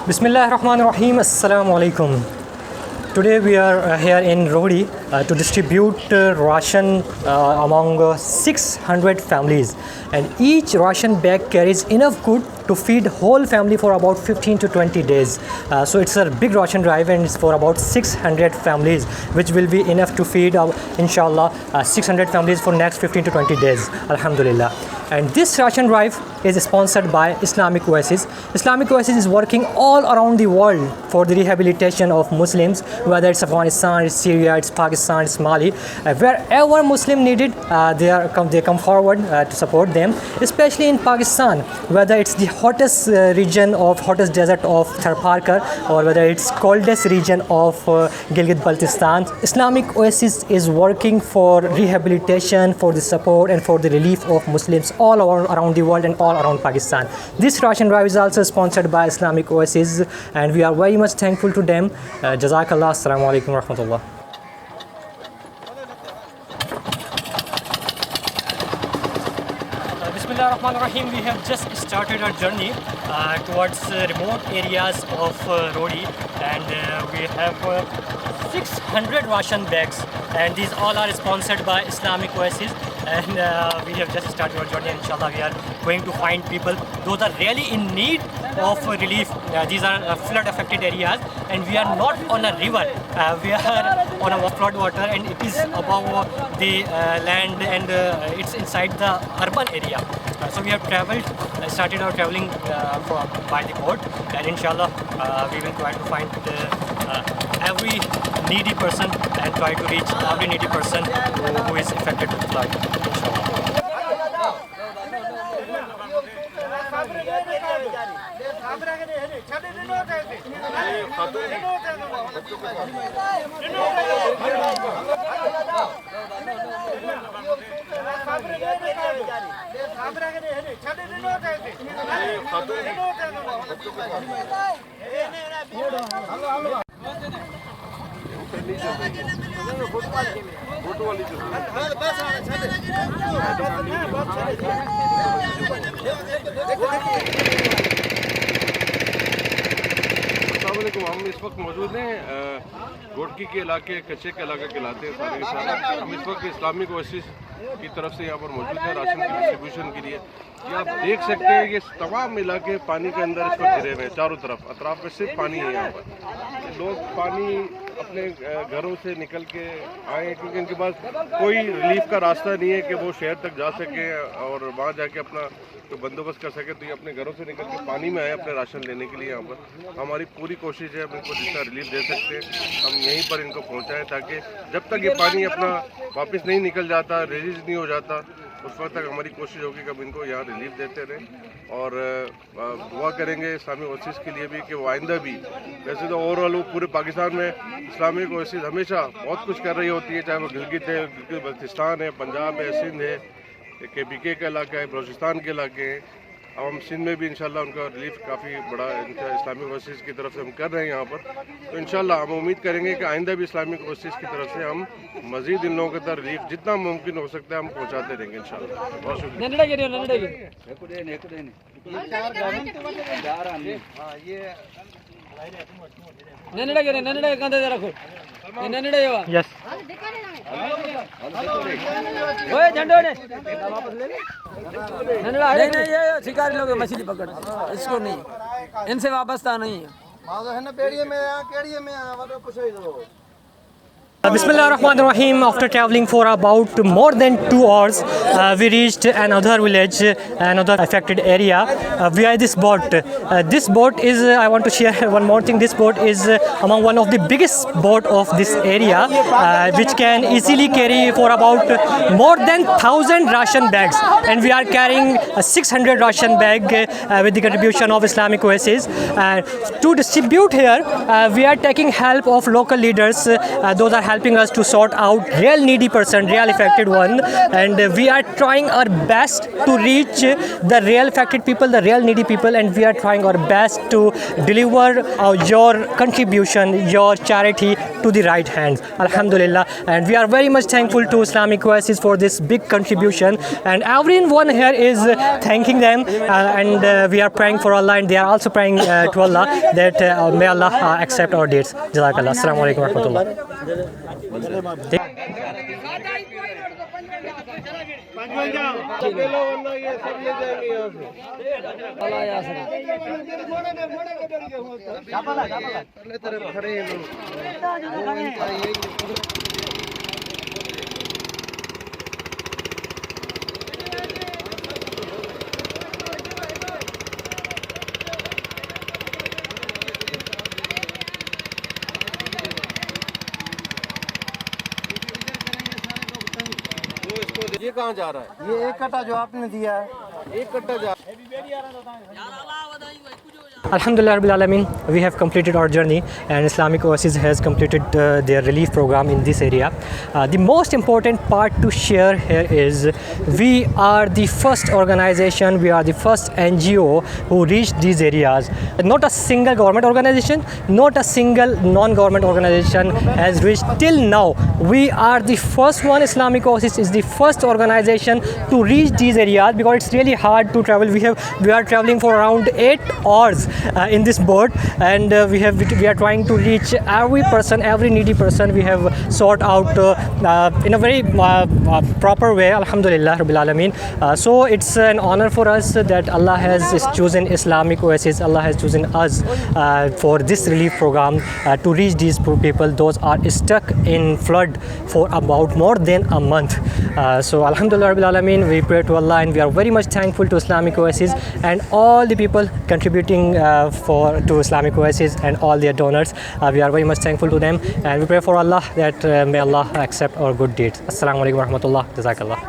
Bismillah ar-Rahman ar-Rahim. Assalamu alaikum. Today we are here in Rohri to distribute ration among 600 families, and each ration bag carries enough food to feed whole family for about 15 to 20 days. So it's a big ration drive and it's for about 600 families, which will be enough to feed inshallah 600 families for next 15 to 20 days, alhamdulillah. And this ration drive is sponsored by Islamic Oasis. Islamic Oasis is working all around the world for the rehabilitation of Muslims, whether it's Afghanistan, it's Syria, it's Pakistan, it's Mali. Wherever Muslim needed, they come forward to support them, especially in Pakistan, whether it's the hottest hottest desert of Tharparkar, or whether it's coldest region of Gilgit-Baltistan. Islamic Oasis is working for rehabilitation, for the support and for the relief of Muslims all around the world and all around Pakistan. This ration drive is also sponsored by Islamic Oasis, and we are very much thankful to them. Jazakallah. Assalamu alaikum wa rahmatullah. Bismillah ar-Rahman ar-Rahim. We have just started our journey towards remote areas of Rohri, and we have 600 ration bags, and these all are sponsored by Islamic Oasis. And we have just started our journey, and inshallah we are going to find people those are really in need of relief. These are flood affected areas, and we are not on a river, we are on a flood water, and it is above the land, and it's inside the urban area. So we have started our traveling by the boat, and inshallah we will try to find every needy person and try to reach every needy person who is affected with flood. हम इस वक्त मौजूद हैं घोटकी के इलाके, कच्चे के इलाके कहलाते हैं सारे के सारे। हम इस वक्त इस्लामिक ओएसिस की तरफ से यहाँ पर मौजूद हैं राशन की डिस्ट्रीब्यूशन के लिए। ये आप देख सकते हैं कि तमाम इलाके पानी के अंदर इस वक्त घिरे हुए हैं, चारों तरफ अतराफ में सिर्फ पानी है। यहाँ पर लोग पानी अपने घरों से निकल के आए, क्योंकि इनके पास कोई रिलीफ का रास्ता नहीं है कि वो शहर तक जा सके और वहाँ जाके अपना तो बंदोबस्त कर सके। तो ये अपने घरों से निकल के पानी में आए अपने राशन लेने के लिए। यहाँ पर हमारी पूरी कोशिश है हम इनको जितना रिलीफ दे सकते हैं हम यहीं पर इनको पहुँचाएँ, ताकि जब तक ये पानी अपना वापस नहीं निकल जाता, रिलीज नहीं हो जाता, उस वक्त तक हमारी कोशिश होगी कि हम इनको यहाँ रिलीफ देते रहें। और दुआ करेंगे इस्लामिक ओएसिस के लिए भी कि वो आइंदा भी, वैसे तो ओवरऑल पूरे पाकिस्तान में इस्लामिक ओएसिस हमेशा बहुत कुछ कर रही होती है, चाहे वो गिलगित है, गिलगित बल्तिस्तान है, पंजाब है, सिंध है, KPK का इलाका है, बलूचिस्तान के इलाके हैं। अब हम सिंध में भी इंशाल्लाह उनका रिलीफ काफ़ी बड़ा इस्लामिक ओएसिस की तरफ से हम कर रहे हैं यहाँ पर। तो इंशाल्लाह हम उम्मीद करेंगे कि आइंदा भी इस्लामिक ओएसिस की तरफ से हम मज़ीद इन लोगों के तक रिलीफ जितना मुमकिन हो सकता है हम पहुँचाते रहेंगे इंशाल्लाह। बहुत शुक्रिया। Yes. नहीं ये शिकारी लोग मछली पकड़ इसको नहीं, इनसे वाबस्ता नहीं है। Bismillah ar-Rahman ar-Rahim. After traveling for about more than 2 hours, we reached another village, another affected area via this boat. This boat is, I want to share one more thing, this boat is among one of the biggest boat of this area, which can easily carry for about more than 1,000 ration bags, and we are carrying a 600 ration bag with the contribution of Islamic Oasis. To distribute here, we are taking help of local leaders. Those are helping us to sort out real needy person, real affected one, and we are trying our best to reach the real affected people, the real needy people, and we are trying our best to deliver your contribution, your charity to the right hands. Alhamdulillah. And we are very much thankful to Islamic Oasis for this big contribution, and everyone here is thanking them, and we are praying for Allah, and they are also praying to Allah that may Allah accept our deeds. Jazakallah. Assalamu alaikum wa rahmatullah. ये कहाँ जा रहा है? ये एक कट्टा जो आपने दिया है, एक कट्टा जा Alhamdulillah Rabbil Alameen, we have completed our journey, and Islamic Oasis has completed their relief program in this area. The most important part to share here is we are the first organization, we are the first NGO who reached these areas. Not a single government organization, not a single non-government organization has reached till now. We are the first one. Islamic Oasis is the first organization to reach these areas because it's really hard to travel. We are traveling for around 8 hours in this boat, and we are trying to reach every person, every needy person. We have sought out in a very proper way. Alhamdulillah Rabbil Alameen. So it's an honor for us that Allah has chosen Islamic Oasis. Allah has chosen us for this relief program to reach these poor people. Those are stuck in flood for about more than a month. So Alhamdulillah Rabbil Alameen, we pray to Allah, and we are very much thankful to Islamic Oasis and all the people contributing to Islamic Oasis and all their donors. We are very much thankful to them, and we pray for Allah that may Allah accept our good deeds. Assalamu alaikum wa rahmatullah. Jazakallah.